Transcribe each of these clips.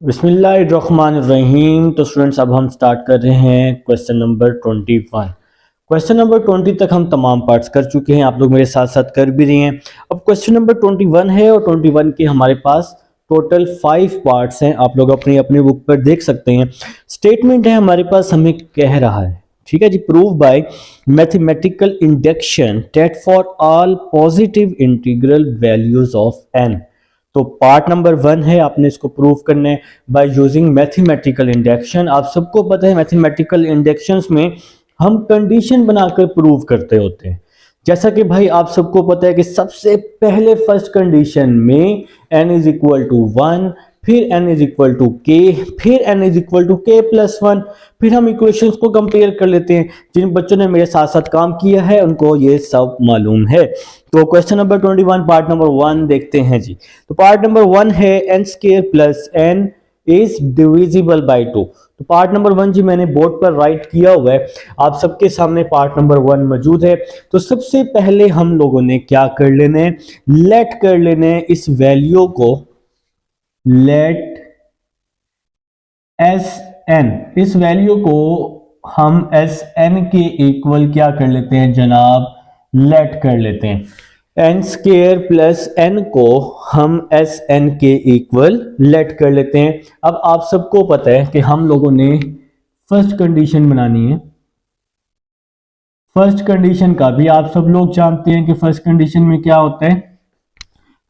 बिस्मिल्लाहिर्रहमानिर्रहीम। तो स्टूडेंट्स अब हम स्टार्ट कर रहे हैं क्वेश्चन नंबर 21। क्वेश्चन नंबर 20 तक हम तमाम पार्ट्स कर चुके हैं, आप लोग मेरे साथ साथ कर भी रहे हैं। अब क्वेश्चन नंबर 21 है और 21 के हमारे पास टोटल 5 पार्ट्स हैं, आप लोग अपनी अपनी बुक पर देख सकते हैं। स्टेटमेंट है हमारे पास, हमें कह रहा है, ठीक है जी, prove by mathematical induction that for all positive integral values of n. तो पार्ट नंबर 1 है, आपने इसको प्रूव करना है बाय यूजिंग मैथमेटिकल इंडक्शन। आप सबको पता है मैथमेटिकल इंडक्शंस में हम कंडीशन बनाकर प्रूव करते होते हैं। जैसा कि भाई आप सबको पता है कि सबसे पहले फर्स्ट कंडीशन में n इज इक्वल टू 1, फिर n is equal to k, फिर n is equal to k plus 1। फिर हम इक्वेशंस को कंपेयर कर लेते हैं। जिन बच्चों ने मेरे साथ साथ काम किया है उनको ये सब मालूम है। तो क्वेश्चन नंबर 21 पार्ट नंबर 1 देखते हैं जी। तो पार्ट नंबर 1 है n square plus n is divisible by 2। तो पार्ट नंबर 1 जी मैंने बोर्ड पर राइट किया हुआ है, आप सबके सामने पार्ट नंबर 1 मौजूद है। तो सबसे पहले हम लोगों ने क्या कर लेना है, लेट कर लेना है इस वैल्यू को, लेट एस एन, इस वैल्यू को हम एस एन के इक्वल क्या कर लेते हैं जनाब, लेट कर लेते हैं। एन स्क्वायर प्लस एन को हम एस एन के इक्वल लेट कर लेते हैं। अब आप सबको पता है कि हम लोगों ने फर्स्ट कंडीशन बनानी है। फर्स्ट कंडीशन का भी आप सब लोग जानते हैं कि फर्स्ट कंडीशन में क्या होता है।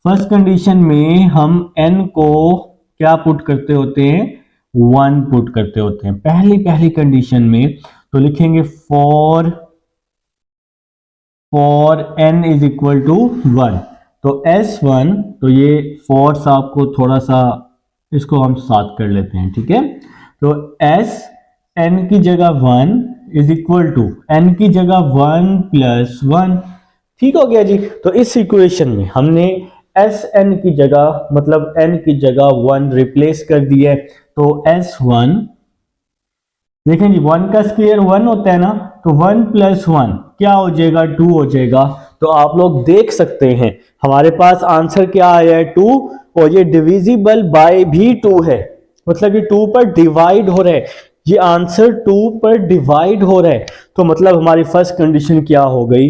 फर्स्ट कंडीशन में हम n को क्या पुट करते होते हैं, 1 पुट करते होते हैं पहली कंडीशन में। तो लिखेंगे for n is equal to 1। तो S1, तो ये फॉर साहब को थोड़ा सा इसको हम साथ कर लेते हैं, ठीक है। तो S n की जगह 1 इज इक्वल टू n की जगह 1 प्लस 1, ठीक हो गया जी। तो इस इक्वेशन में हमने एस एन की जगह मतलब n की जगह 1 रिप्लेस कर दिया है। तो S1, देखें जी 1 का स्क्वायर 1 होता है ना, तो 1 प्लस 1 क्या हो जाएगा, 2 हो जाएगा। तो आप लोग देख सकते हैं हमारे पास आंसर क्या आया है, 2, और ये डिविजिबल बाय भी 2 है, मतलब ये 2 पर डिवाइड हो रहा है, ये आंसर 2 पर डिवाइड हो रहा है। तो मतलब हमारी फर्स्ट कंडीशन क्या हो गई,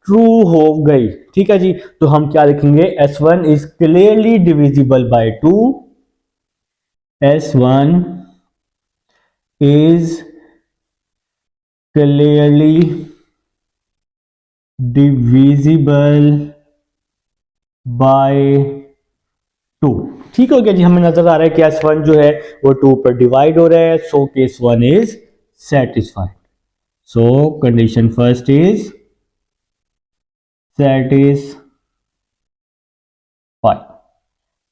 ट्रू हो गई, ठीक है जी। तो हम क्या लिखेंगे, S1 is clearly divisible by 2, S1 is clearly divisible by 2, ठीक हो गया जी। हमें नजर आ रहा है कि S1 जो है वो 2 पर डिवाइड हो रहा है। सो case 1 is satisfied. So condition first is satisfied,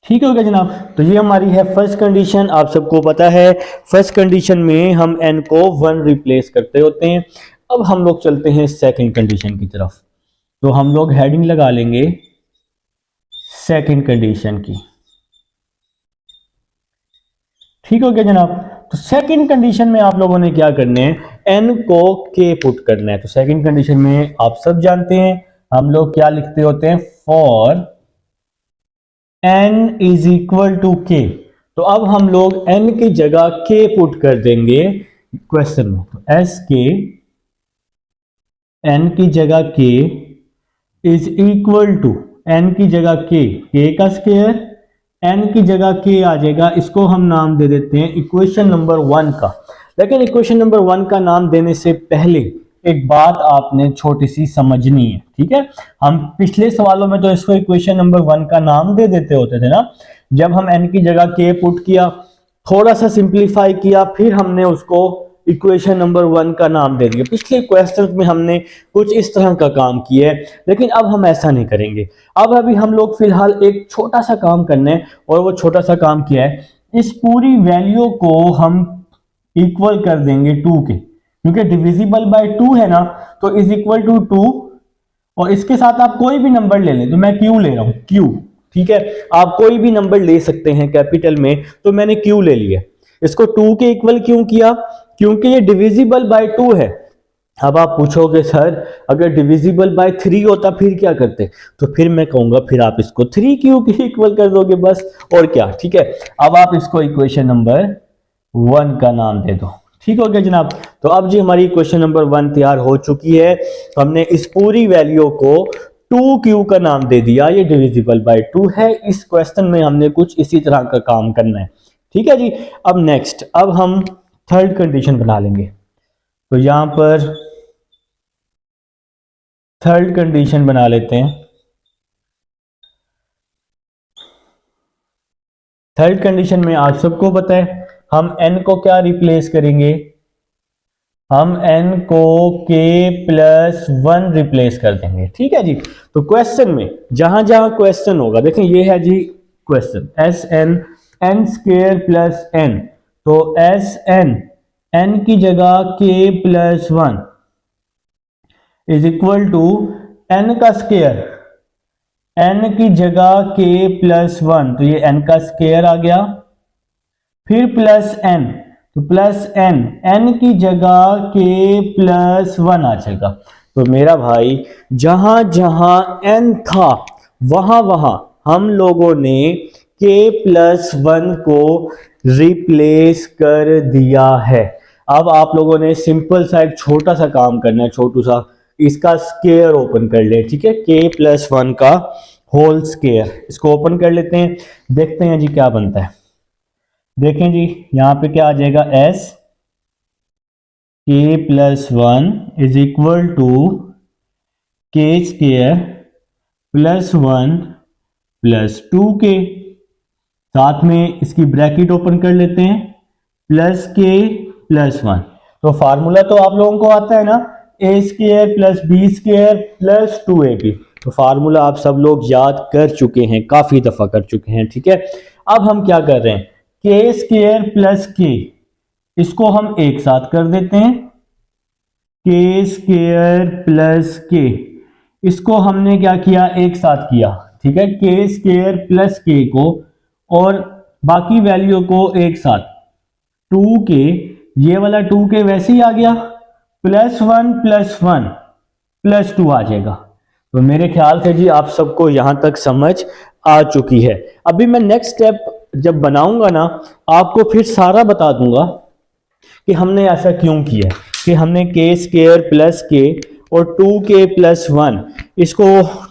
ठीक हो गया जनाब। तो ये हमारी है फर्स्ट कंडीशन। आप सबको पता है फर्स्ट कंडीशन में हम n को 1 रिप्लेस करते होते हैं। अब हम लोग चलते हैं सेकंड कंडीशन की तरफ। तो हम लोग हेडिंग लगा लेंगे सेकंड कंडीशन की, ठीक हो गया जनाब। तो सेकंड कंडीशन में आप लोगों ने क्या करना है, n को k पुट करना है। तो सेकंड कंडीशन में आप सब जानते हैं हम लोग क्या लिखते होते हैं, for n is equal to k। तो अब हम लोग n की जगह k पुट कर देंगे क्वेश्चन में। तो s k, n की जगह k is equal to, n की जगह k का स्क्वायर, n की जगह k आ जाएगा, इसको हम नाम दे देते हैं इक्वेशन नंबर 1 का। लेकिन इक्वेशन नंबर 1 का नाम देने से पहले एक बात आपने छोटी सी समझनी है, ठीक है। हम पिछले सवालों में तो इसको इक्वेशन नंबर 1 का नाम दे देते होते थे ना, जब हम n की जगह k पुट किया, थोड़ा सा सिंप्लीफाई किया, फिर हमने उसको इक्वेशन नंबर 1 का नाम दे दिया। पिछले क्वेश्चन में हमने कुछ इस तरह का काम किया है, लेकिन अब हम ऐसा नहीं करेंगे। अब अभी हम लोग फिलहाल एक छोटा सा काम करने हैं, और वो छोटा सा काम क्या है, इस पूरी वैल्यू को हम इक्वल कर देंगे 2 के, क्योंकि डिविजिबल बाय 2 है ना, तो इज इक्वल टू 2, और इसके साथ आप कोई भी नंबर ले लें। तो मैं q ले रहा हूं, q, ठीक है। आप कोई भी नंबर ले सकते हैं कैपिटल में, तो मैंने q ले लिया। इसको 2 के इक्वल क्यों किया, क्योंकि ये डिविजिबल बाय 2 है। अब आप पूछोगे सर अगर डिविजिबल बाय 3 होता फिर क्या करते, तो फिर मैं कहूंगा फिर आप इसको 3 क्यूब के इक्वल कर दोगे बस, और क्या। ठीक है, अब आप इसको इक्वेशन नंबर 1 का नाम दे दो। ठीक हो गया जनाब। तो अब जी हमारी इक्वेशन नंबर 1 तैयार हो चुकी है। हमने इस पूरी वैल्यू को 2q का नाम दे दिया, ये डिविजिबल बाय 2 है। इस क्वेश्चन में हमने कुछ इसी तरह का काम करना है। ठीक है जी। अब नेक्स्ट, अब हम थर्ड कंडीशन बना लेंगे। तो यहां पर थर्ड कंडीशन बना लेते हैं। थर्ड कंडीशन में आप सबको पता है हम n को क्या रिप्लेस करेंगे, हम n को k प्लस 1 रिप्लेस कर देंगे। ठीक है जी। तो क्वेश्चन में जहां जहां क्वेश्चन होगा, देखें ये है जी question S n n square plus n, तो एस एन एन की जगह k plus 1 is equal to n का स्क्वेयर, एन की जगह k प्लस 1, तो ये n का स्क्वेयर आ गया, फिर प्लस n, तो प्लस n, n की जगह k प्लस 1 आ जाएगा। तो मेरा भाई जहां जहां n था वहां वहां हम लोगों ने k प्लस 1 को रिप्लेस कर दिया है। अब आप लोगों ने सिंपल सा एक छोटा सा काम करना है, छोटू सा, इसका स्क्वायर ओपन कर ले। ठीक है, k प्लस 1 का होल स्क्वायर, इसको ओपन कर लेते हैं, देखते हैं जी क्या बनता है। देखें जी यहां पे क्या आ जाएगा, s k plus 1 is equal to k square plus 1 plus 2k, साथ में इसकी ब्रैकेट ओपन कर लेते हैं, प्लस k प्लस 1। तो फार्मूला तो आप लोगों को आता है ना, a square plus B square plus 2ab। तो फार्मूला आप सब लोग याद कर चुके हैं, काफी दफा कर चुके हैं। ठीक है, अब हम क्या कर रहे हैं, k स्क्वायर प्लस k, इसको हम एक साथ कर देते हैं, k स्क्वायर प्लस k, इसको हमने क्या किया, एक साथ किया। ठीक है, k स्क्वायर प्लस k को और बाकी वैल्यू को एक साथ, 2k, ये वाला 2k वैसे ही आ गया, प्लस 1 प्लस 2 आ जाएगा। तो मेरे ख्याल से जी आप सबको यहां तक समझ आ चुकी है। अभी मैं नेक्स्ट स्टेप जब बनाऊंगा ना, आपको फिर सारा बता दूंगा कि हमने ऐसा क्यों किया, कि हमने k स्क्वायर प्लस k और 2k प्लस 1, इसको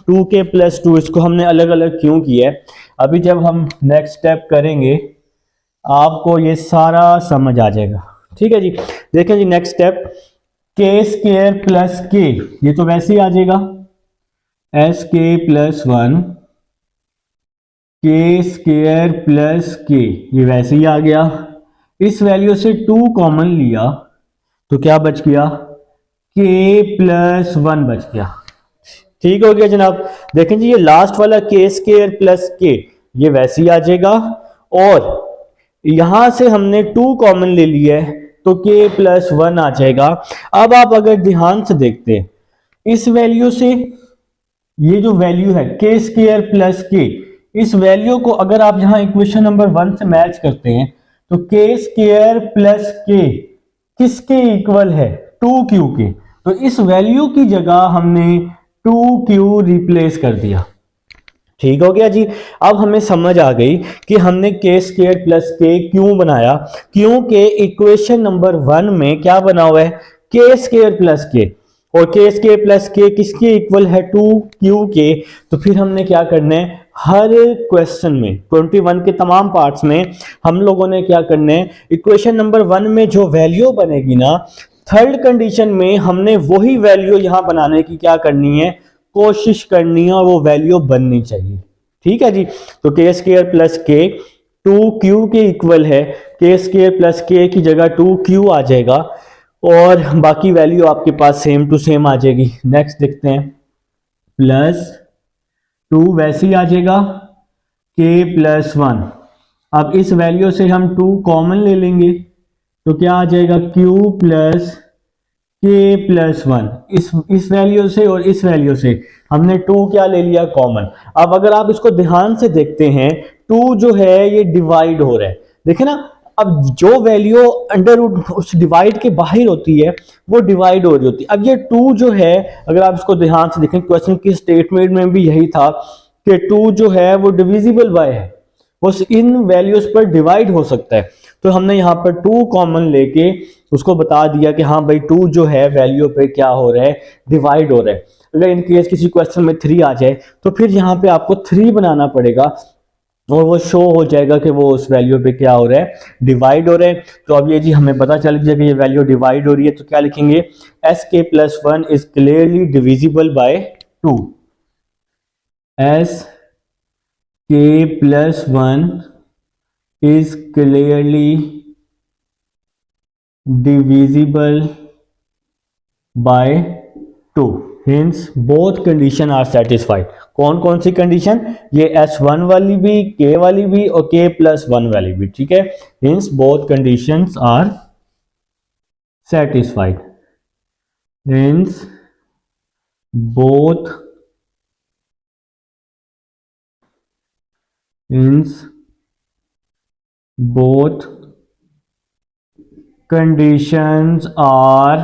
2k प्लस 2, इसको हमने अलग अलग क्यों किया है। अभी जब हम नेक्स्ट स्टेप करेंगे आपको ये सारा समझ आ जाएगा। ठीक है जी, देखें जी next step, k square plus k, ये तो वैसे ही आ जाएगा, S k plus 1 k square plus k, ये वैसे ही आ गया। इस वैल्यू से 2 कॉमन लिया तो क्या बच गया, k प्लस 1 बच गया। ठीक हो गया जनाब। देखें जी ये लास्ट वाला k स्क्वायर प्लस k, ये वैसे ही आ जाएगा, और यहां से हमने 2 कॉमन ले लिया है तो k प्लस 1 आ जाएगा। अब आप अगर ध्यान से देखते हैं, इस वैल्यू से ये जो वैल्यू है k स्क्वायर प्लस k, इस वैल्यू को अगर आप यहां इक्वेशन नंबर 1 से मैच करते हैं तो k स्क्वायर प्लस k किसके इक्वल है, 2q के। तो इस वैल्यू की जगह हमने 2q रिप्लेस कर दिया। ठीक हो गया जी। अब हमें समझ आ गई कि हमने k स्क्वायर प्लस k क्यों बनाया, क्योंकि इक्वेशन नंबर 1 में क्या बना हुआ है, k स्क्वायर प्लस k, और k स्क्वायर प्लस k किसके इक्वल है, 2q के। तो फिर हमने क्या करना है, हर क्वेश्चन में 21 के तमाम पार्ट्स में हम लोगों ने क्या करना है, इक्वेशन नंबर 1 में जो वैल्यू बनेगी ना, थर्ड कंडीशन में हमने वही वैल्यू यहां बनाने की क्या करनी है, कोशिश करनी है, और वो वैल्यू बननी चाहिए। ठीक है जी। तो k square plus k 2q के इक्वल है, k स्क्वायर प्लस k की जगह 2q आ जाएगा, और बाकी वैल्यू आपके पास सेम टू सेम आ जाएगी। नेक्स्ट देखते हैं, प्लस 2 वैसे ही आ जाएगा, k प्लस 1। अब इस वैल्यू से हम 2 कॉमन ले लेंगे तो क्या आ जाएगा, q प्लस k प्लस 1। इस वैल्यू से और इस वैल्यू से हमने 2 क्या ले लिया, कॉमन। अब अगर आप इसको ध्यान से देखते हैं, 2 जो है ये डिवाइड हो रहा है, देखे ना, अब जो वैल्यू अंडर रूट उस डिवाइड के बाहर होती है वो डिवाइड हो रही होती है। अब ये 2 जो है, अगर आप इसको ध्यान से देखें, क्वेश्चन की स्टेटमेंट में भी यही था कि 2 जो है वो डिविजिबल बाय है, वो इन वैल्यूज पर डिवाइड हो सकता है। तो हमने यहाँ पर 2 कॉमन लेके उसको बता दिया कि हाँ भाई 2 जो है वैल्यू पे क्या हो रहा है, डिवाइड हो रहा है। अगर इन केस किसी क्वेश्चन में 3 आ जाए तो फिर यहाँ पे आपको 3 बनाना पड़ेगा और वो शो हो जाएगा कि वो उस वैल्यू पे क्या हो रहा है, डिवाइड हो रहा है। तो अब ये जी हमें पता चल गया कि ये वैल्यू डिवाइड हो रही है, तो क्या लिखेंगे, sk + 1 is clearly divisible by 2। sk + 1 is clearly divisible by 2, hence both condition are satisfied। कौन कौन सी कंडीशन, ये S1 वाली भी, K वाली भी और K + 1 वाली भी, ठीक है। hence both conditions are satisfied, hence both conditions are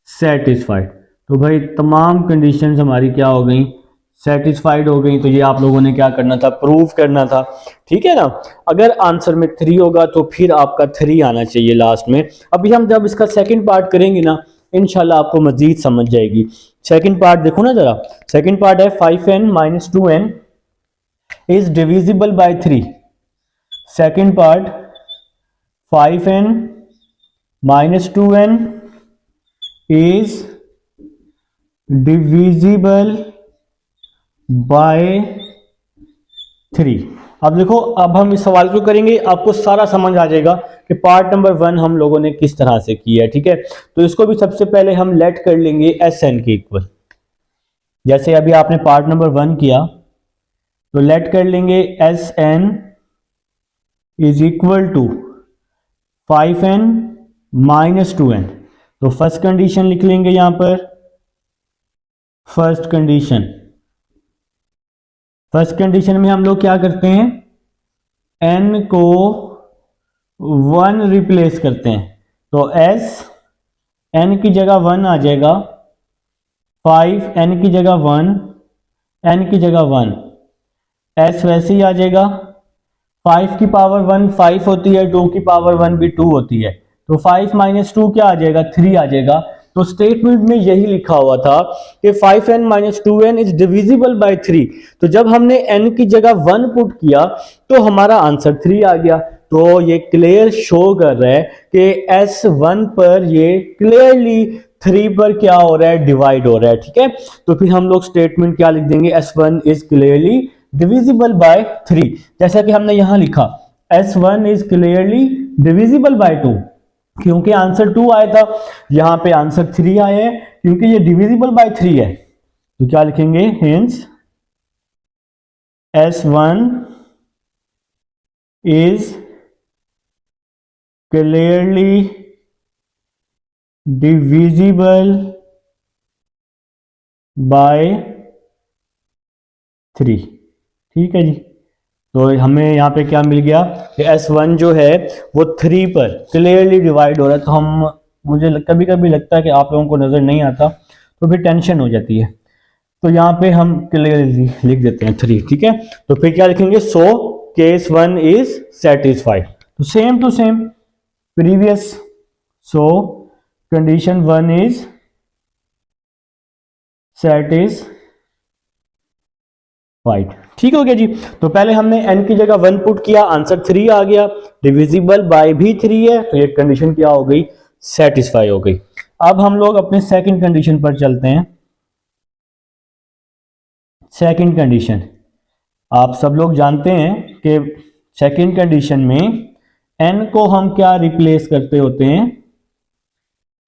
satisfied. तो भाई तमाम कंडीशंस हमारी क्या हो गई, सेटिस्फाइड हो गई। तो ये आप लोगों ने क्या करना था, प्रूव करना था, ठीक है ना। अगर आंसर में 3 होगा तो फिर आपका 3 आना चाहिए लास्ट में। अभी हम जब इसका सेकंड पार्ट करेंगे ना, इंशाल्लाह आपको मजीद समझ जाएगी। सेकंड पार्ट देखो ना जरा, सेकंड पार्ट है 5n - 2n is divisible by 3। second part 5n - 2n is divisible by 3। अब देखो, अब हम इस सवाल को करेंगे, आपको सारा समझ आ जाएगा कि पार्ट नंबर 1 हम लोगों ने किस तरह से किया है, ठीक है। तो इसको भी सबसे पहले हम लेट कर लेंगे Sn के इक्वल। जैसे अभी आपने पार्ट नंबर 1 किया तो लेट कर लेंगे Sn is equal to 5n - 2n। तो फर्स्ट कंडीशन लिख लेंगे यहां पर, फर्स्ट कंडीशन में हम लोग क्या करते हैं, n को 1 रिप्लेस करते हैं। तो s n की जगह 1 आ जाएगा, 5 n की जगह 1, n की जगह 1, s वैसे ही आ जाएगा। 5 की पावर 1 5 होती है, 2 की पावर 1 भी 2 होती है, तो 5 - 2 क्या आ जाएगा, 3 आ जाएगा। तो स्टेटमेंट में यही लिखा हुआ था कि 5n - 2n is divisible by 3। तो जब हमने n की जगह 1 पुट किया तो हमारा आंसर 3 आ गया। तो ये क्लियर शो कर रहा है कि S1 पर ये क्लियरली 3 पर क्या हो रहा है, डिवाइड हो रहा है, ठीक है। तो फिर हम लोग स्टेटमेंट क्या लिख देंगे, S1 is clearly divisible by 3। जैसा कि हमने यहां लिखा S1 is clearly divisible by 2, क्योंकि आंसर 2 आया था, यहां पे आंसर 3 आया है क्योंकि ये डिविजिबल बाय 3 है। तो क्या लिखेंगे, hence S1 is clearly divisible by 3, ठीक है जी। तो हमें यहाँ पे क्या मिल गया कि S1 जो है वो 3 पर क्लियरली डिवाइड हो रहा है। तो मुझे कभी कभी लगता है कि आप लोगों को नज़र नहीं आता तो फिर टेंशन हो जाती है, तो यहाँ पे हम क्लियरली लिख देते हैं 3, ठीक है। तो फिर क्या लिखेंगे, सो केस 1 इज सेटिस्फाइड। तो same to same previous, so condition 1 is satisfied, ठीक हो गया जी। तो पहले हमने n की जगह 1 पुट किया, आंसर 3 आ गया, डिविजिबल बाय भी 3 है, तो ये कंडीशन क्या हो गई, सेटिस्फाई हो गई। अब हम लोग अपने सेकंड कंडीशन पर चलते हैं। सेकंड कंडीशन, आप सब लोग जानते हैं कि सेकंड कंडीशन में n को हम क्या रिप्लेस करते होते हैं,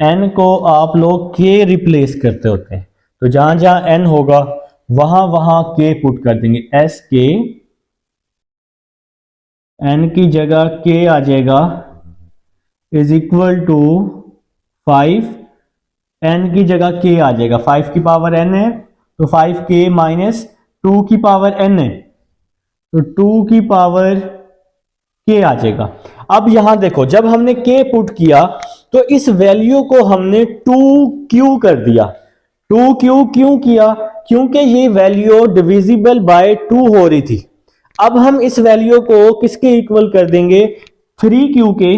n को आप लोग k रिप्लेस करते होते हैं। तो जहां जहां n होगा वहां वहां k पुट कर देंगे, s k, n की जगह k आ जाएगा, इज इक्वल टू 5, n की जगह k आ जाएगा, 5 की पावर n है तो 5k - 2 की पावर n है, तो 2 की पावर k आ जाएगा। अब यहां देखो, जब हमने k पुट किया तो इस वैल्यू को हमने 2q कर दिया। 2q क्यों किया? क्योंकि ये वैल्यू डिविजिबल बाय 2 हो रही थी। अब हम इस वैल्यू को किसके इक्वल कर देंगे? 3q के,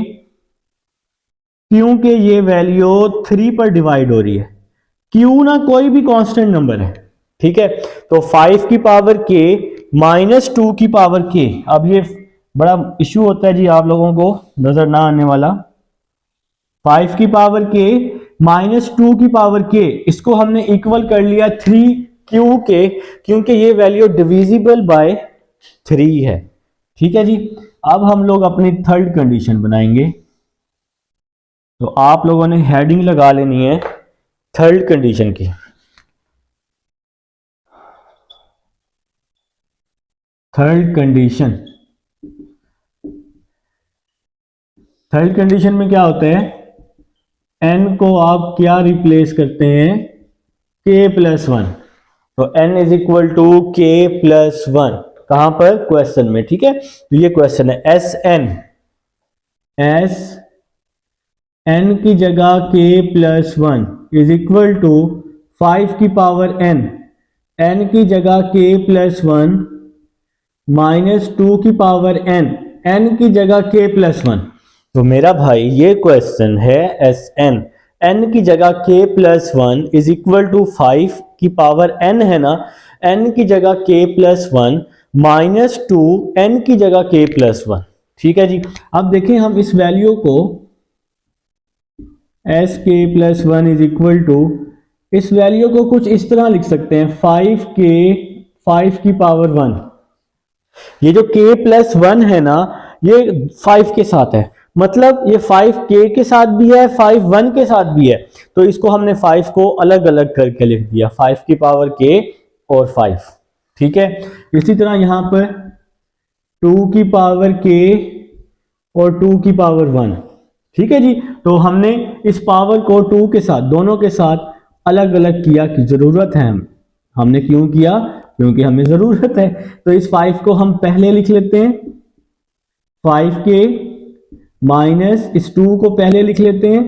क्योंकि ये वैल्यू 3 पर डिवाइड हो रही है। q ना कोई भी कांस्टेंट नंबर है, ठीक है। तो 5 की पावर k माइनस 2 की पावर k। अब ये बड़ा इश्यू होता है जी आप लोगों को नजर ना आने वाला। 5 की पावर k माइनस 2 की पावर k, इसको हमने इक्वल कर लिया 3q के, क्योंकि ये वैल्यू डिविजिबल बाय 3 है, ठीक है जी। अब हम लोग अपनी थर्ड कंडीशन बनाएंगे। तो आप लोगों ने हेडिंग लगा लेनी है थर्ड कंडीशन की। थर्ड कंडीशन, थर्ड कंडीशन में क्या होता है? n को आप क्या रिप्लेस करते हैं? k plus 1। तो n is equal to k plus 1, कहां पर? क्वेश्चन में, ठीक है। तो ये क्वेश्चन है एस n की जगह k plus 1 is equal to 5 की पावर n की जगह k प्लस 1 माइनस 2 की पावर n की जगह k प्लस 1। तो मेरा भाई ये क्वेश्चन है एस n की जगह k plus 1 is equal to 5 की पावर n है ना, n की जगह k प्लस 1 माइनस 2 n की जगह k प्लस 1, ठीक है जी। अब देखें हम इस वैल्यू को S k plus 1 is equal to, इस वैल्यू को कुछ इस तरह लिख सकते हैं 5 की पावर 1। ये जो k प्लस 1 है ना, ये 5 के साथ है, मतलब ये 5k के साथ भी है, 5 1 के साथ भी है। तो इसको हमने 5 को अलग अलग करके लिख दिया, 5 की पावर k और 5, ठीक है। इसी तरह यहां पर 2 की पावर k और 2 की पावर 1, ठीक है जी। तो हमने इस पावर को 2 के साथ, दोनों के साथ अलग अलग किया कि जरूरत है। हमने क्यों किया? क्योंकि हमें जरूरत है। तो इस 5 को हम पहले लिख लेते हैं, 5k माइनस इस 2 को पहले लिख लेते हैं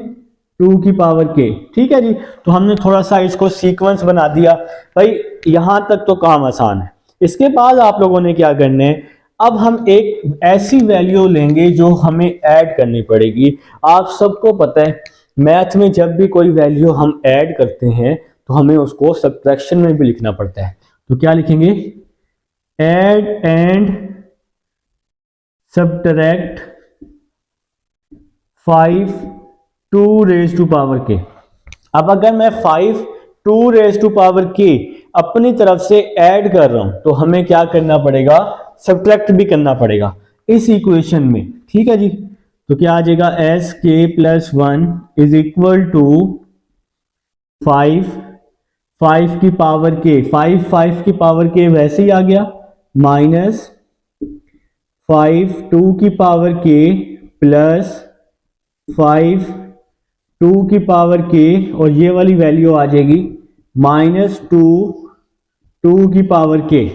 2 की पावर k, ठीक है जी। तो हमने थोड़ा सा इसको सीक्वेंस बना दिया। भाई यहां तक तो काम आसान है। इसके बाद आप लोगों ने क्या करना है? अब हम एक ऐसी वैल्यू लेंगे जो हमें ऐड करनी पड़ेगी। आप सबको पता है मैथ में जब भी कोई वैल्यू हम ऐड करते हैं तो हमें उसको सब्ट्रैक्शन में भी लिखना पड़ता है। तो क्या लिखेंगे? Add and subtract 5 2 raise to power k। अब अगर मैं 5 2 रेज टू पावर k अपनी तरफ से ऐड कर रहा हूं तो हमें क्या करना पड़ेगा? सब्ट्रैक्ट भी करना पड़ेगा इस इक्वेशन में, ठीक है जी। तो क्या आ जाएगा? S k plus 1 is equal to 5 की पावर k, 5 की पावर k वैसे ही आ गया, माइनस 5 2 की पावर k प्लस 5 2 की पावर k, और ये वाली वैल्यू आ जाएगी माइनस 2 की पावर k।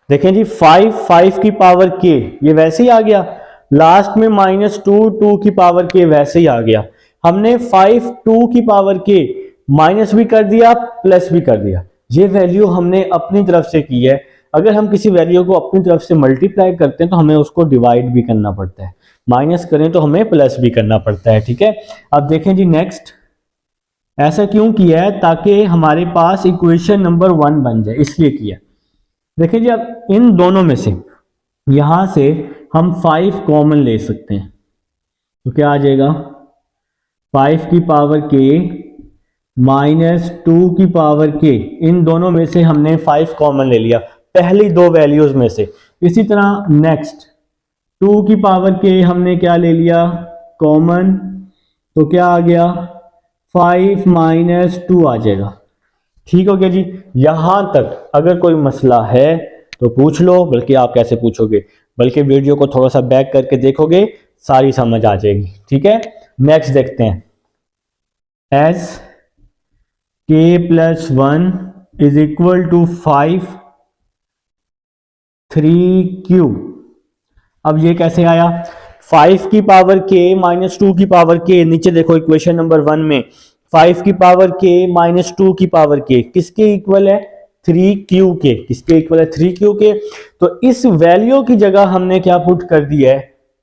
देखें जी 5 की पावर k ये वैसे ही आ गया, लास्ट में माइनस 2 की पावर k वैसे ही आ गया। हमने 5 2 की पावर k माइनस भी कर दिया प्लस भी कर दिया। ये वैल्यू हमने अपनी तरफ से की है। अगर हम किसी वैल्यू को अपनी तरफ से मल्टीप्लाई करते हैं तो हमें उसको डिवाइड भी करना पड़ता है, माइनस करें तो हमें प्लस भी करना पड़ता है, ठीक है। अब देखें जी नेक्स्ट, ऐसा क्यों किया है? ताकि हमारे पास इक्वेशन नंबर 1 बन जाए, इसलिए किया। देखिए जी अब इन दोनों में से यहां से हम 5 कॉमन ले सकते हैं। तो क्या आ जाएगा? 5 की पावर k माइनस 2 की पावर k, इन दोनों में से हमने 5 कॉमन ले लिया पहली दो वैल्यूज में से। इसी तरह नेक्स्ट 2 की पावर k हमने क्या ले लिया? कॉमन। तो क्या आ गया? 5 माइनस 2 आ जाएगा, ठीक हो गया जी। यहां तक अगर कोई मसला है तो पूछ लो, बल्कि आप कैसे पूछोगे, बल्कि वीडियो को थोड़ा सा बैक करके देखोगे सारी समझ आ जाएगी, ठीक है। नेक्स्ट देखते हैं, S k plus 1 is equal to 5 3q। अब ये कैसे आया, 5 की पावर k माइनस 2 की पावर k, नीचे देखो इक्वेशन नंबर 1 में 5 की पावर k माइनस 2 की पावर k किसके इक्वल है, 3q के, किसके इक्वल है, 3q के। तो इस वैल्यू की जगह हमने क्या पुट कर दिया है,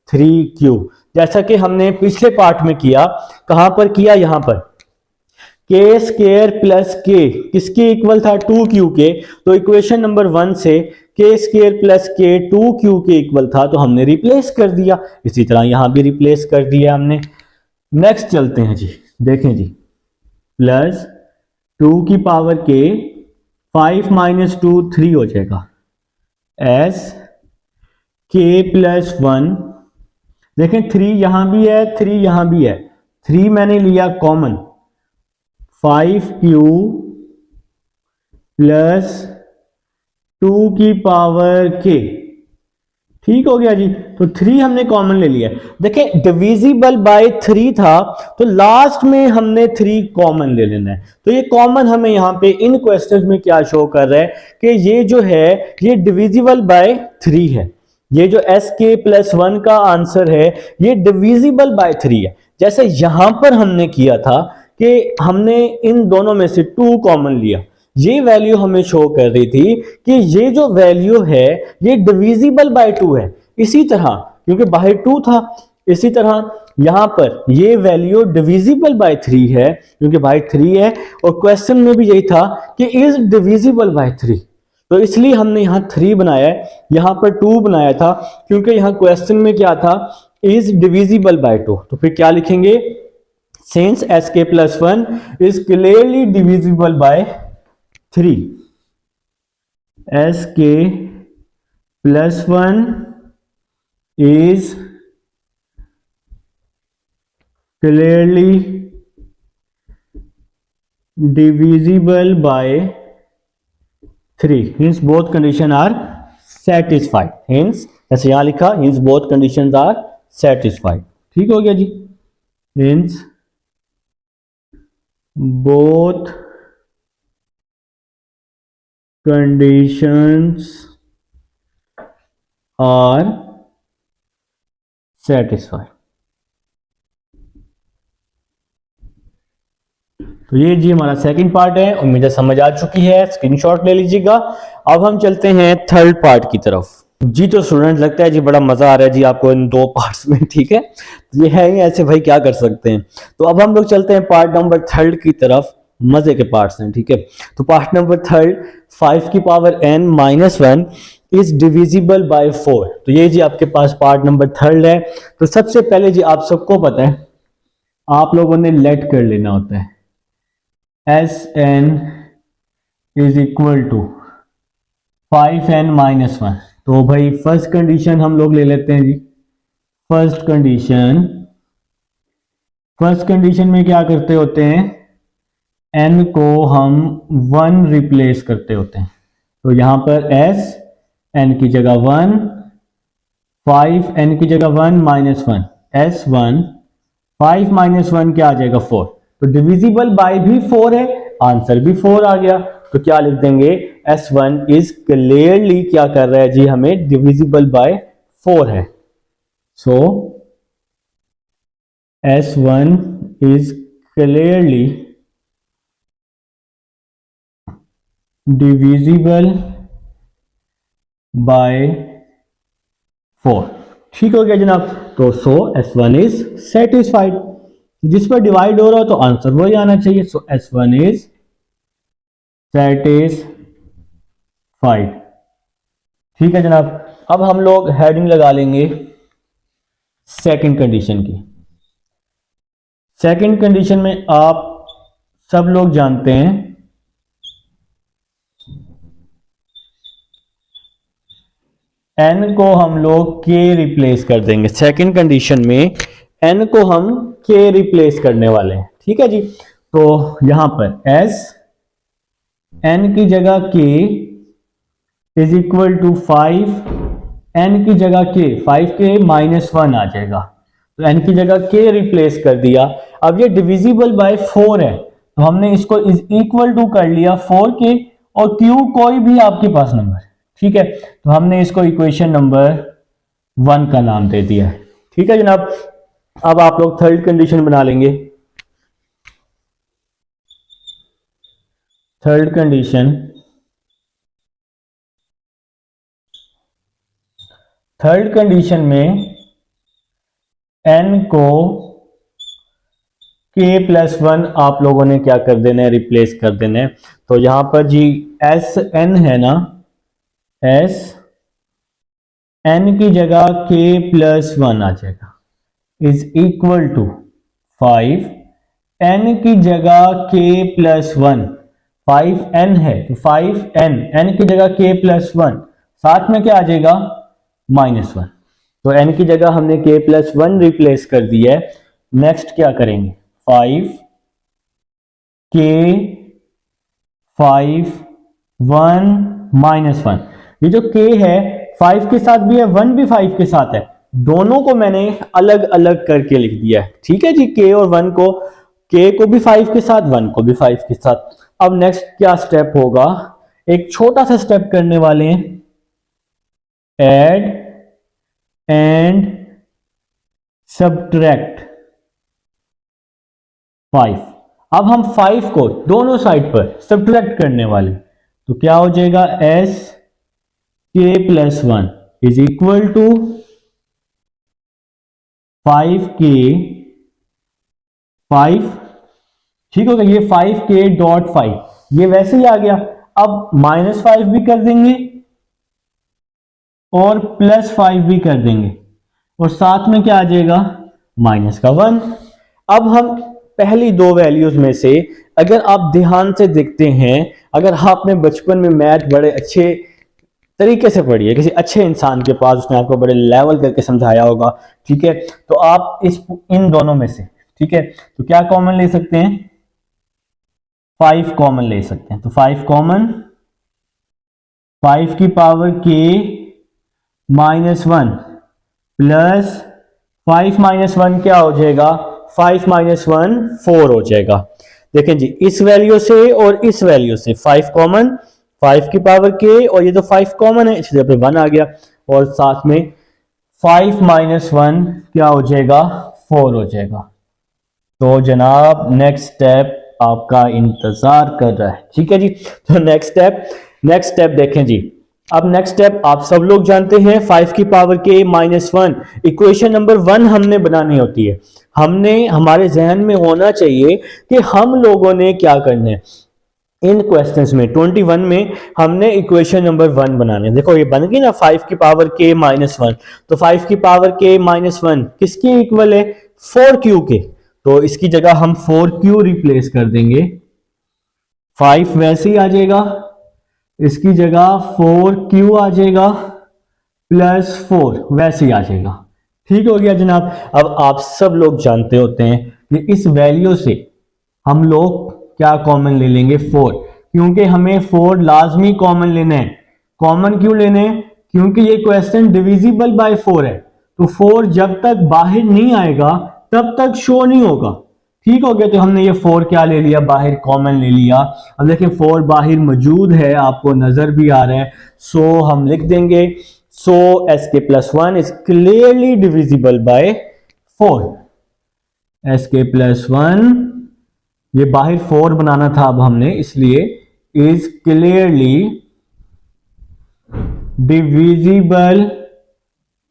3q, जैसा कि हमने पिछले पार्ट में किया। कहां पर किया, यहां पर के स्क्वायर प्लस के किसके इक्वल था, 2q के। तो इक्वेशन नंबर 1 से के स्क्वायर प्लस के 2q के इक्वल था, तो हमने रिप्लेस कर दिया। इसी तरह यहां भी रिप्लेस कर दिया हमने। नेक्स्ट चलते हैं जी, देखें जी, प्लस 2 की पावर के 5 माइनस 2 3 हो जाएगा, एस के प्लस 1, देखें 3 यहां भी है, 3 यहां भी है, 3 मैंने लिया कॉमन, 5q प्लस 2 की पावर k, ठीक हो गया जी। तो 3 हमने कॉमन ले लिया। देखें डिविजिबल बाय 3 था, तो लास्ट में हमने 3 कॉमन ले लेना है। तो ये कॉमन हमें यहां पे इन क्वेश्चंस में क्या शो कर रहा है कि ये जो है ये डिविजिबल बाय 3 है। ये जो sk प्लस 1 का आंसर है ये डिविजिबल बाय 3 है। जैसे यहां पर हमने किया था कि हमने इन दोनों में से 2 कॉमन लिया, ये वैल्यू हमें शो कर रही थी कि ये जो वैल्यू है ये डिविजिबल बाय 2 है। इसी तरह क्योंकि बाय 2 था, इसी तरह यहां पर ये वैल्यू डिविजिबल बाय 3 है क्योंकि बाय 3 है, और क्वेश्चन में भी यही था कि इज डिविजिबल बाय 3, तो इसलिए हमने यहां 3 बनाया है, यहां पर 2 बनाया था क्योंकि यहां क्वेश्चन में क्या था, इज डिविजिबल बाय 2। तो फिर क्या लिखेंगे, since sk plus 1 is clearly divisible by 3, sk plus 1 is clearly divisible by 3, hence both conditions are satisfied, hence ऐसे यहां लिखा hence both conditions are satisfied, ठीक हो गया जी। hence both conditions are satisfied। तो ये जी हमारा सेकंड पार्ट है, उम्मीद है समझ आ चुकी है, स्क्रीनशॉट ले लीजिएगा। अब हम चलते हैं थर्ड पार्ट की तरफ जी। तो स्टूडेंट लगता है जी बड़ा मजा आ रहा है जी आपको इन 2 पार्ट्स में, ठीक है, ये है ही ऐसे भाई, क्या कर सकते हैं। तो अब हम लोग चलते हैं पार्ट नंबर 3 की तरफ, मजे के पार्ट्स हैं, ठीक है। तो पार्ट नंबर 3, 5 की power n minus 1 is divisible by 4। तो ये जी आपके पास पार्ट नंबर 3 है। तो सबसे पहले जी आप सबको पता है, आप लोगों ने लेट कर लेना होता है, Sn is equal to 5n minus 1। तो भाई फर्स्ट कंडीशन हम लोग ले लेते हैं जी। फर्स्ट कंडीशन में क्या करते होते हैं, n को हम 1 रिप्लेस करते होते हैं। तो यहां पर s n की जगह 1, 5 n की जगह 1 माइनस 1, s1, 5 माइनस 1 क्या आ जाएगा, 4। तो डिविजिबल बाय भी 4 है, आंसर भी 4 आ गया। तो क्या लिख देंगे, S1 इज क्लियरली क्या कर रहा है जी, हमें डिविजिबल बाय 4 है। सो S1 is clearly divisible by 4, ठीक हो गया जनाब। तो सो S1 इज सेटिस्फाइड, जिस पर डिवाइड हो रहा हो तो आंसर वही आना चाहिए। सो S1 इज सेटिस्फाइड, ठीक है जनाब। अब हम लोग हेडिंग लगा लेंगे सेकंड कंडीशन की। सेकंड कंडीशन में आप सब लोग जानते हैं n को हम लोग k रिप्लेस कर देंगे। सेकंड कंडीशन में n को हम k रिप्लेस करने वाले हैं, ठीक है जी। तो यहां पर s n की जगह k is equal to 5, n की जगह k 5k माइनस 1 आ जाएगा। तो n की जगह k रिप्लेस कर दिया। अब ये डिविजिबल बाय 4 है, तो हमने इसको इज इक्वल टू कर लिया 4k और q कोई भी आपके पास नंबर, ठीक है। तो हमने इसको इक्वेशन नंबर 1 का नाम दे दिया है। ठीक है जनाब, अब आप लोग थर्ड कंडीशन बना लेंगे। थर्ड कंडीशन, थर्ड कंडीशन में n को k+1 आप लोगों ने क्या कर देना है, रिप्लेस कर देना है। तो यहां पर जी Sn है ना, Sn की जगह k+1 आ जाएगा, इज इक्वल टू 5, n की जगह k+1, 5n है तो 5n, n की जगह k+1, साथ में क्या आ जाएगा -1। तो n की जगह हमने k+1 रिप्लेस कर दिया है। नेक्स्ट क्या करेंगे, 5 k 5 1 -1, ये जो k है 5 के साथ भी है, 1 भी 5 के साथ है, दोनों को मैंने अलग अलग करके लिख दिया है। ठीक है जी, k और 1 को, k को भी 5 के साथ, 1 को भी 5 के साथ। अब नेक्स्ट क्या स्टेप होगा, एक छोटा सा स्टेप करने वाले हैं, ऐड एंड सब्ट्रैक्ट 5। अब हम 5 को दोनों साइड पर सब्ट्रैक्ट करने वाले, तो क्या हो जाएगा, Sk+1 is equal to 5k 5, ठीक हो गया, ये 5k.5 ये वैसे ही आ गया। अब -5 भी कर देंगे और +5 भी कर देंगे, और साथ में क्या आ जाएगा, -1। अब हम पहली दो वैल्यूज में से, अगर आप ध्यान से देखते हैं, अगर आपने बचपन में मैथ बड़े अच्छे तरीके से पढ़ी है, किसी अच्छे इंसान के पास, उसने आपको बड़े लेवल करके समझाया होगा, ठीक है, तो आप इन दोनों में से, ठीक है, तो क्या कॉमन ले सकते हैं, 5 कॉमन ले सकते हैं। तो 5 कॉमन, 5 की पावर k -1 प्लस 5 -1 क्या हो जाएगा, 5 -1 4 हो जाएगा। देखें जी, इस वैल्यू से और इस वैल्यू से 5 कॉमन, 5 की पावर k, और ये तो 5 कॉमन है इसलिए पे 1 आ गया, और साथ में 5 -1 क्या हो जाएगा, 4 हो जाएगा। तो जनाब नेक्स्ट स्टेप आपका इंतजार कर रहा है। ठीक है जी, तो नेक्स्ट स्टेप देखें जी। अब नेक्स्ट स्टेप आप सब लोग जानते हैं, 5 की पावर k -1, इक्वेशन नंबर 1 हमने बनानी होती है। हमने, हमारे जहन में होना चाहिए कि हम लोगों ने क्या करना है, इन क्वेश्चंस में 21 में हमने इक्वेशन नंबर 1 बनाने। देखो ये बन गई ना, 5 की पावर k -1, तो 5 की पावर k -1 किसके इक्वल है, 4q के, तो इसकी जगह हम 4q रिप्लेस कर देंगे, 5 वैसे ही आ जाएगा, इसकी जगह 4q आ जाएगा +4 वैसे ही आ जाएगा। ठीक हो गया जनाब। अब आप सब लोग जानते होते हैं कि इस वैल्यू से हम लोग क्या कॉमन ले लेंगे, 4, क्योंकि हमें 4 लाजमी कॉमन लेना है। कॉमन क्यों लेने हैं, क्योंकि ये क्वेश्चन डिविजिबल बाय 4 है, तो 4 जब तक बाहर नहीं आएगा तब तक शो नहीं होगा। ठीक हो गया, तो हमने ये 4 क्या ले लिया, बाहर कॉमन ले लिया। अब देखिए 4 बाहर मौजूद है, आपको नजर भी आ रहा है, सो हम लिख देंगे, सो Sk+1 is clearly divisible by 4। Sk+1, ये बाहर 4 बनाना था अब हमने, इसलिए is clearly divisible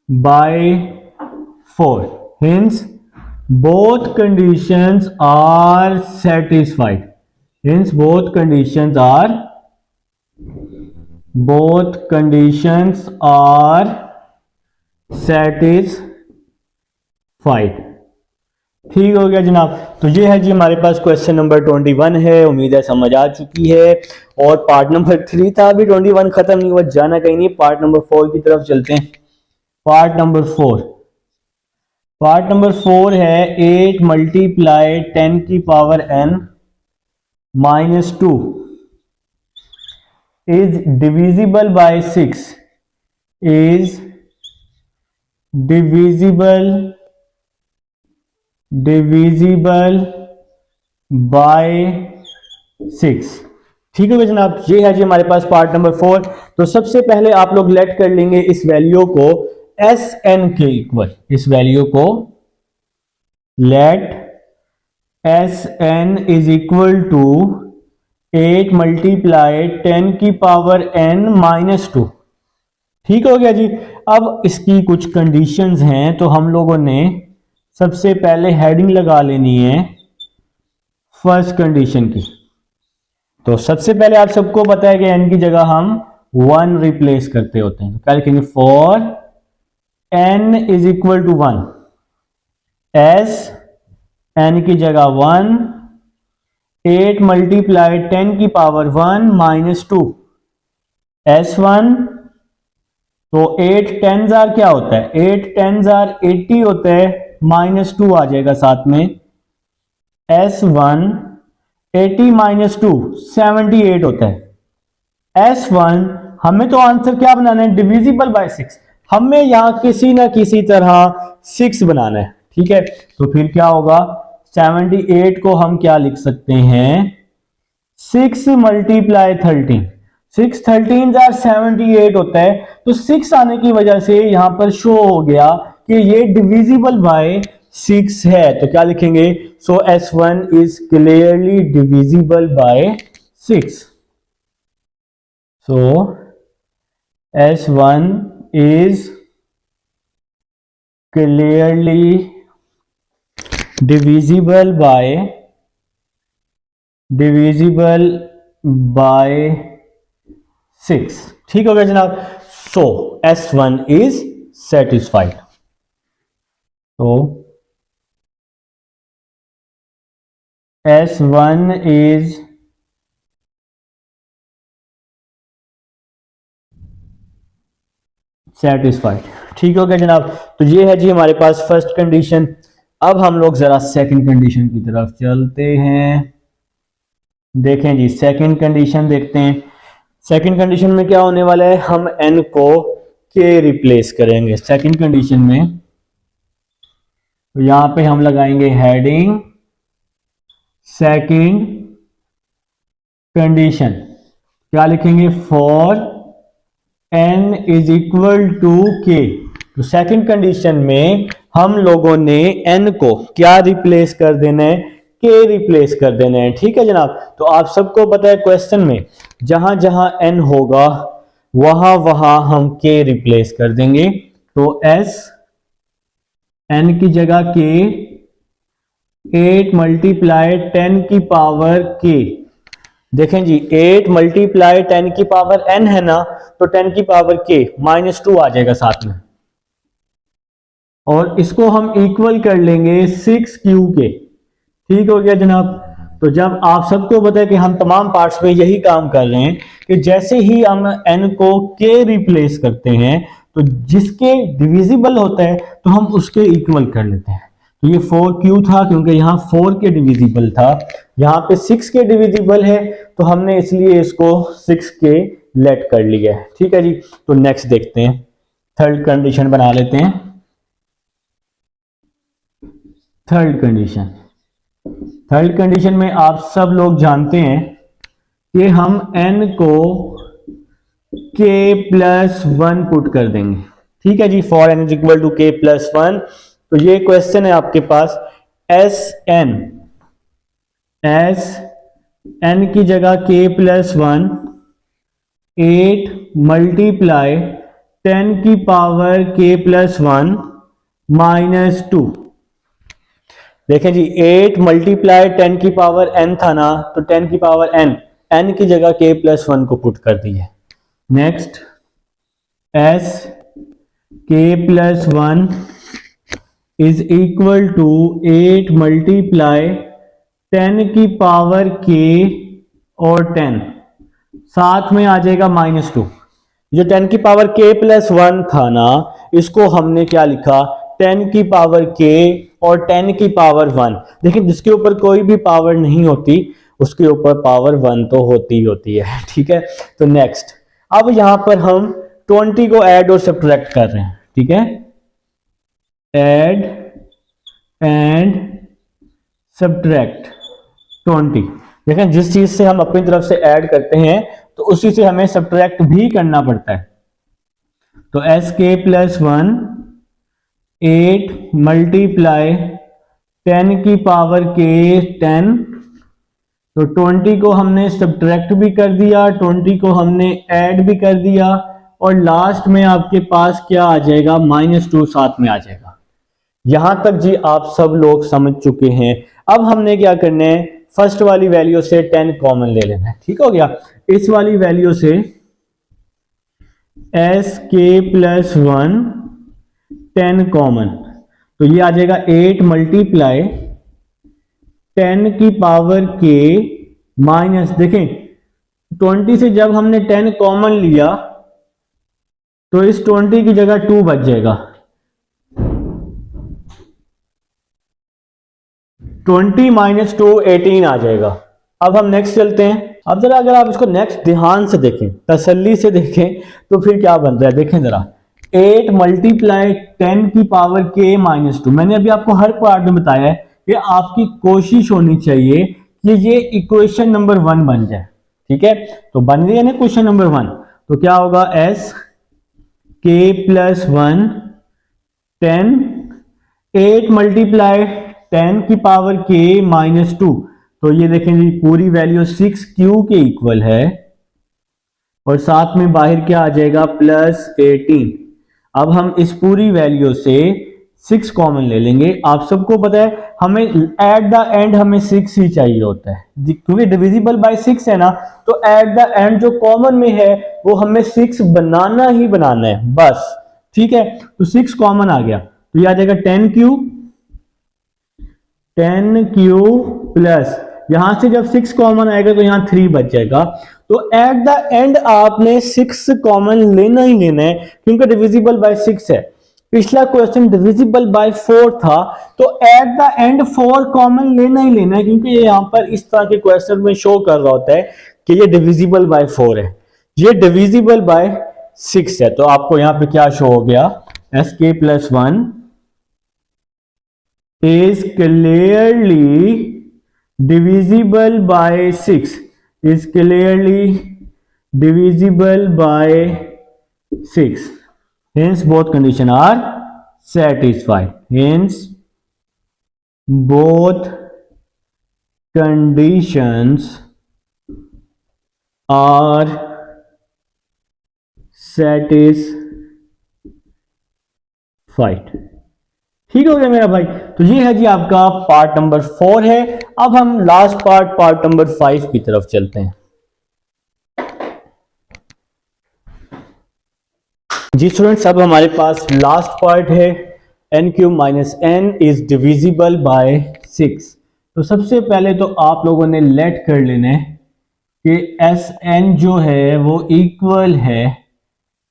by 4, hence both conditions are satisfied, hence both conditions are satisfied। ठीक हो गया जनाब। तो ये है जी हमारे पास क्वेश्चन नंबर 21 है, उम्मीद है समझ आ चुकी है। और पार्ट नंबर 3 था, अभी 21 खत्म नहीं हुआ, जाना कहीं नहीं, पार्ट नंबर 4 की तरफ चलते हैं। पार्ट नंबर 4 है 8 मल्टीप्लाई 10 की power n -2 is divisible by 6, is divisible by 6। ठीक है जनाब, ये है जी हमारे पास पार्ट नंबर 4। तो सबसे पहले आप लोग लेट कर लेंगे इस वैल्यू को एस एन के इक्वल, इस वैल्यू को let S N is equal to 8 multiply 10 की पावर n माइनस 2। ठीक हो गया जी। अब इसकी कुछ कंडीशंस हैं, तो हम लोगों ने सबसे पहले हेडिंग लगा लेनी है फर्स्ट कंडीशन की। तो सबसे पहले आप सबको पता है कि n की जगह हम 1 रिप्लेस करते होते हैं, तो क्या लिखेंगे, for n is equal to 1, S n की जगह 1, 8 मल्टीप्लाई 10 की पावर 1 माइनस 2, S1। तो 8 10 क्या होता है, 8 10 80 होता है, माइनस 2 आ जाएगा साथ में, S1 80 माइनस 2 78 होता है। S1 हमें तो आंसर क्या बनाना है, डिविजिबल बाय 6, हमें यहां किसी ना किसी तरह 6 बनाना है। ठीक है, तो फिर क्या होगा, 78 को हम क्या लिख सकते हैं, 6 मल्टीप्लाई 13, 6 13 78 होता है। तो 6 आने की वजह से यहां पर शो हो गया कि ये डिविजिबल बाय 6 है, तो क्या लिखेंगे, सो S1 is clearly divisible by 6। So S1 is clearly divisible by 6। ठीक हो गया जनाब। सो S1 इज सेटिस्फाइड। तो S1 इज सेटिस्फाइड। ठीक हो गया जनाब। तो ये है जी हमारे पास फर्स्ट कंडीशन। अब हम लोग जरा सेकंड कंडीशन की तरफ चलते हैं। देखें जी, सेकंड कंडीशन देखते हैं। सेकंड कंडीशन में क्या होने वाला है, हम n को k रिप्लेस करेंगे सेकंड कंडीशन में। तो यहां पे हम लगाएंगे हेडिंग सेकंड कंडीशन, क्या लिखेंगे, for n is equal to k। तो सेकंड कंडीशन में हम लोगों ने n को क्या रिप्लेस कर देना है, k रिप्लेस कर देना है। ठीक है जनाब। तो आप सबको पता है क्वेश्चन में जहां जहां n होगा वहां वहां हम k रिप्लेस कर देंगे। तो s n की जगह k, 8 मल्टीप्लाई 10 की पावर k। देखें जी, 8 मल्टीप्लाई 10 की पावर n है ना, तो 10 की पावर k माइनस 2 आ जाएगा साथ में, और इसको हम इक्वल कर लेंगे 6q के। ठीक हो गया जनाब। तो जब आप सबको पता है कि हम तमाम पार्ट्स में यही काम कर रहे हैं कि जैसे ही हम n को k रिप्लेस करते हैं तो जिसके डिविजिबल होता है तो हम उसके इक्वल कर लेते हैं। तो ये 4q था क्योंकि यहाँ 4 के डिविजिबल था, यहाँ पे 6 के डिविजिबल है, तो हमने इसलिए इसको 6 के लेट कर लिया है। ठीक है जी। तो नेक्स्ट देखते हैं, थर्ड कंडीशन बना लेते हैं। थर्ड कंडीशन में आप सब लोग जानते हैं कि हम n को k प्लस 1 पुट कर देंगे। ठीक है जी, for n is equal to k plus 1। तो ये क्वेश्चन है आपके पास, n की जगह k प्लस 1, 8 मल्टीप्लाई 10 की पावर k प्लस 1 माइनस 2। देखें जी, 8 मल्टीप्लाई 10 की पावर n था ना, तो 10 की पावर n की जगह k प्लस 1 को पुट कर दिए। Next, s k plus 1 is equal to 8 multiply 10 की पावर k और 10, साथ में आ जाएगा माइनस 2। जो 10 की पावर k प्लस 1 था ना, इसको हमने क्या लिखा, 10 की पावर k और 10 की पावर 1। देखिए, जिसके ऊपर कोई भी पावर नहीं होती उसके ऊपर पावर 1 तो होती ही होती है। ठीक है। तो नेक्स्ट, अब यहां पर हम 20 को ऐड और सब्ट्रैक्ट कर रहे हैं। ठीक है, ऐड एंड सब्ट्रैक्ट 20। देखें, जिस चीज से हम अपनी तरफ से ऐड करते हैं तो उसी से हमें सब्ट्रैक्ट भी करना पड़ता है। तो एस के प्लस 1 8 मल्टीप्लाई 10 की पावर के 10, तो 20 को हमने सब्ट्रैक्ट भी कर दिया, 20 को हमने ऐड भी कर दिया, और लास्ट में आपके पास क्या आ जाएगा, -2 साथ में आ जाएगा। यहां तक जी आप सब लोग समझ चुके हैं। अब हमने क्या करना है, फर्स्ट वाली वैल्यू से 10 कॉमन ले लेना है। ठीक हो गया। इस वाली वैल्यू से sk+1 10 कॉमन, तो ये आ जाएगा 8 मल्टीप्लाई 10 की पावर के माइनस, देखें 20 से जब हमने 10 कॉमन लिया तो इस 20 की जगह 2 बच जाएगा, 20 - 2 18 आ जाएगा। अब हम नेक्स्ट चलते हैं। अब जरा अगर आप इसको नेक्स्ट ध्यान से देखें, तसल्ली से देखें, तो फिर क्या बन रहा है, देखें जरा 8 मल्टीप्लाई 10 की पावर के -2। मैंने अभी आपको हर पार्ट में बताया है कि आपकी कोशिश होनी चाहिए कि ये इक्वेशन नंबर 1 बन जाए। ठीक है, तो बन रही है ना क्वेश्चन नंबर 1, तो क्या होगा, sk+1 10, 8 मल्टीप्लाई 10 की पावर के -2, तो ये देखें जी पूरी वैल्यू 6q के इक्वल है, और साथ में बाहर क्या आ जाएगा, +18। अब हम इस पूरी वैल्यू से 6 कॉमन ले लेंगे। आप सबको पता है हमें एट द एंड हमें 6 ही चाहिए होता है, क्योंकि डिविजिबल बाय 6 है ना, तो एट द एंड जो कॉमन में है वो हमें 6 बनाना ही बनाना है बस। ठीक है, तो 6 कॉमन आ गया, तो ये आ जाएगा 10q प्लस, यहां से जब 6 कॉमन आएगा तो यहां 3 बच जाएगा। तो एट द एंड आपने 6 कॉमन लेना ही लेना है, क्योंकि डिविजिबल बाय 6 है। पिछला क्वेश्चन डिविजिबल बाय 4 था, तो एट द एंड 4 कॉमन लेना ही लेना है, क्योंकि ये यहां पर इस तरह के क्वेश्चन में शो कर रहा होता है कि ये डिविजिबल बाय 4 है, ये डिविजिबल बाय 6 है। तो आपको यहां पे क्या शो हो गया, sk+1 is clearly divisible by 6, is clearly divisible by 6, hence both conditions are satisfied, hence both conditions are satisfied। ठीक हो गया मेरा भाई। तो ये है जी आपका पार्ट नंबर 4 है। अब हम लास्ट पार्ट नंबर 5 की तरफ चलते हैं। जी स्टूडेंट्स, अब हमारे पास लास्ट पार्ट है, n³ - n is divisible by 6। तो सबसे पहले तो आप लोगों ने लेट कर लेना है कि Sn जो है वो इक्वल है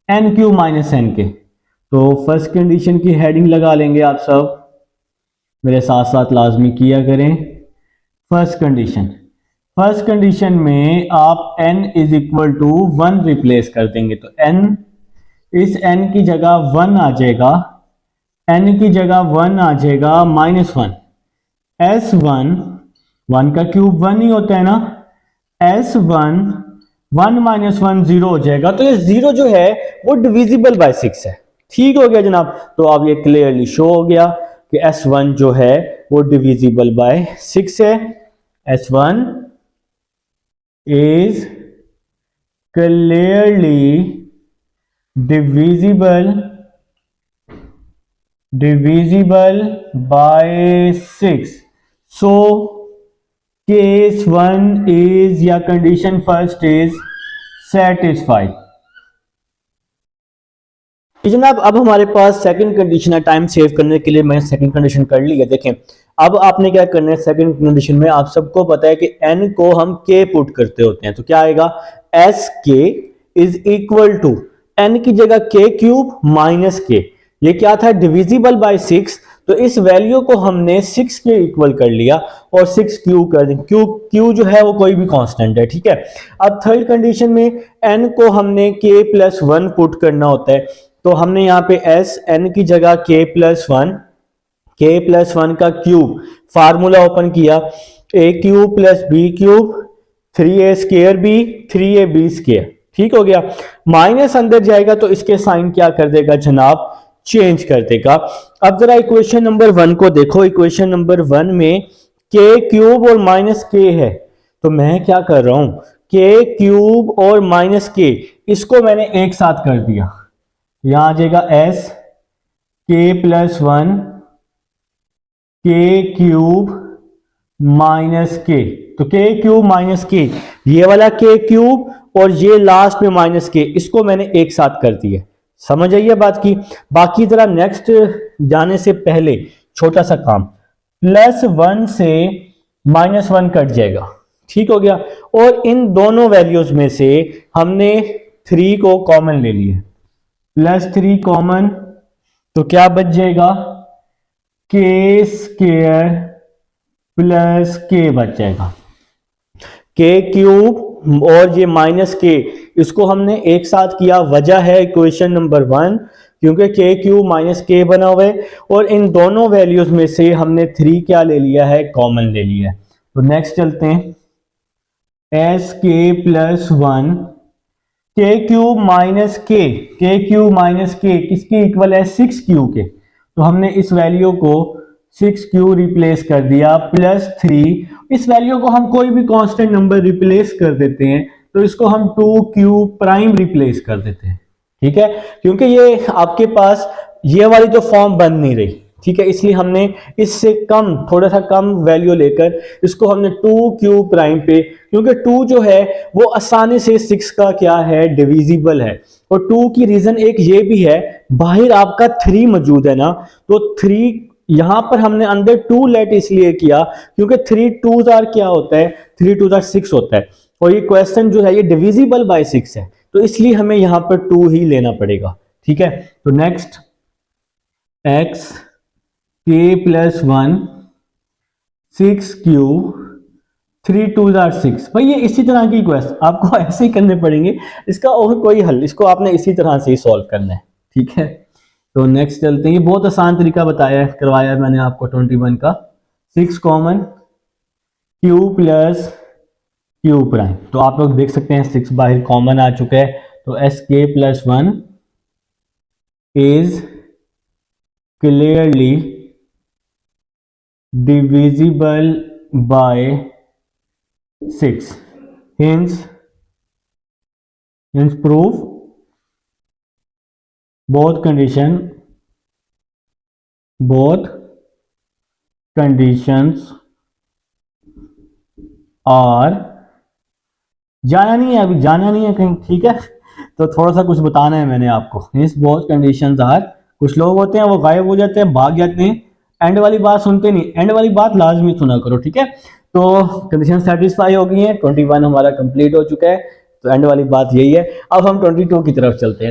n³ - n के। तो फर्स्ट कंडीशन की हेडिंग लगा लेंगे आप सब, मेरे साथ साथ लाजमी किया करें। फर्स्ट कंडीशन में आप n is equal to 1 replace कर देंगे, तो n, इस n की जगह 1 आ जाएगा, n की जगह 1 आ जाएगा -1, S1, 1 का क्यूब 1 ही होता है ना, S1 1 - 1 0 हो जाएगा। तो ये 0 जो है वो डिविजिबल बाय 6 है। ठीक हो गया जनाब, तो अब ये क्लियरली शो हो गया कि S1 जो है वो डिविजिबल बाय 6 है। S1 is clearly divisible by 6, so case 1 is या condition first is satisfied। जनाब अब हमारे पास सेकंड कंडीशन है, टाइम सेव करने के लिए मैंने सेकंड कंडीशन कर ली है। देखें अब आपने क्या करना है, सेकंड कंडीशन में आप सबको पता है कि n को हम k पुट करते होते हैं, तो क्या आएगा, sk is equal to n की जगह k³ - k, ये क्या था, डिविजिबल बाय 6, तो इस वैल्यू को हमने 6 के इक्वल कर लिया और 6q कर दी। q जो है वो कोई भी कांस्टेंट है। ठीक है, अब थर्ड कंडीशन में n को हमने k+1 पुट करना होता है, तो हमने यहाँ पे s n की जगह k+1 का क्यूब, फार्मूला ओपन किया, a³ + b³ 3a² 3ab²। ठीक हो गया, माइनस अंदर जाएगा तो इसके साइन क्या कर देगा जनाब, चेंज कर देगा। अब जरा इक्वेशन नंबर 1 को देखो। इक्वेशन नंबर 1 में के क्यूब और माइनस के है, तो मैं क्या कर रहा हूं, के क्यूब और माइनस के इसको मैंने एक साथ कर दिया। यहां आ जाएगा एस के प्लस 1 के क्यूब माइनस के, तो के क्यूब माइनस के, ये वाला के क्यूब और ये लास्ट में माइनस के, इसको मैंने एक साथ कर दिया। समझ आइए बात की। बाकी जरा नेक्स्ट जाने से पहले छोटा सा काम, +1 से -1 कट जाएगा, ठीक हो गया। और इन दोनों वैल्यूज में से हमने 3 को कॉमन ले लिया, +3 कॉमन, तो क्या बच जाएगा, के स्क्वायर प्लस के बच जाएगा। के क्यूब और ये माइनस के, इसको हमने एक साथ किया, वजह है इक्वेशन नंबर 1, क्योंकि के क्यूब माइनस के बना हुआ है और इन दोनों वैल्यूज में से हमने 3 क्या ले लिया है, कॉमन ले लिया है। तो नेक्स्ट चलते हैं, एस के प्लस 1 के क्यूब माइनस के क्यूब माइनस के किसके इक्वल है, 6q के, तो हमने इस वैल्यू को 6q रिप्लेस कर दिया, +3, इस वैल्यू को हम कोई भी कांस्टेंट नंबर रिप्लेस कर देते हैं, तो इसको हम 2q प्राइम रिप्लेस कर देते हैं, ठीक है, क्योंकि ये आपके पास ये वाली तो फॉर्म बन नहीं रही, ठीक है, इसलिए हमने इससे कम, थोड़ा सा कम वैल्यू लेकर इसको हमने 2q प्राइम पे, क्योंकि 2 जो है वो आसानी से 6 का क्या है, डिविजिबल है। और 2 की रीजन एक ये भी है, बाहर आपका 3 मौजूद है ना, तो 3 यहां पर हमने अंदर 2 लेट इसलिए किया क्योंकि 3 2s आर क्या होता है, 3 2s आर 6 होता है, और ये क्वेश्चन जो है ये डिविजिबल बाय 6 है, तो इसलिए हमें यहां पर 2 ही लेना पड़ेगा, ठीक है। तो नेक्स्ट, x के प्लस 1 6q 3 2s आर 6, भाई ये इसी तरह की क्वेश्चन आपको ऐसे ही करने पड़ेंगे, इसका और कोई हल, इसको आपने इसी तरह से ही सॉल्व करना है, ठीक है। तो नेक्स्ट चलते हैं, ये बहुत आसान तरीका बताया करवाया मैंने आपको 21 का, 6 common q plus q prime, तो आप लोग देख सकते हैं 6 बाहर कॉमन आ चुका है, तो S k plus 1 is clearly divisible by 6, hence prove both conditions are, जाना नहीं है, अभी जाना नहीं है कहीं, ठीक है, तो थोड़ा सा कुछ बताना है मैंने आपको। मीन्स बोथ कंडीशंस आर, कुछ लोग होते हैं वो गायब हो जाते हैं, भाग जाते हैं, एंड वाली बात सुनते नहीं, एंड वाली बात लाजमी सुना करो, ठीक है। तो कंडीशन सेटिस्फाई हो गई है, 21 हमारा कंप्लीट हो चुका है, तो एंड वाली बात यही है। अब हम 22 की तरफ चलते हैं।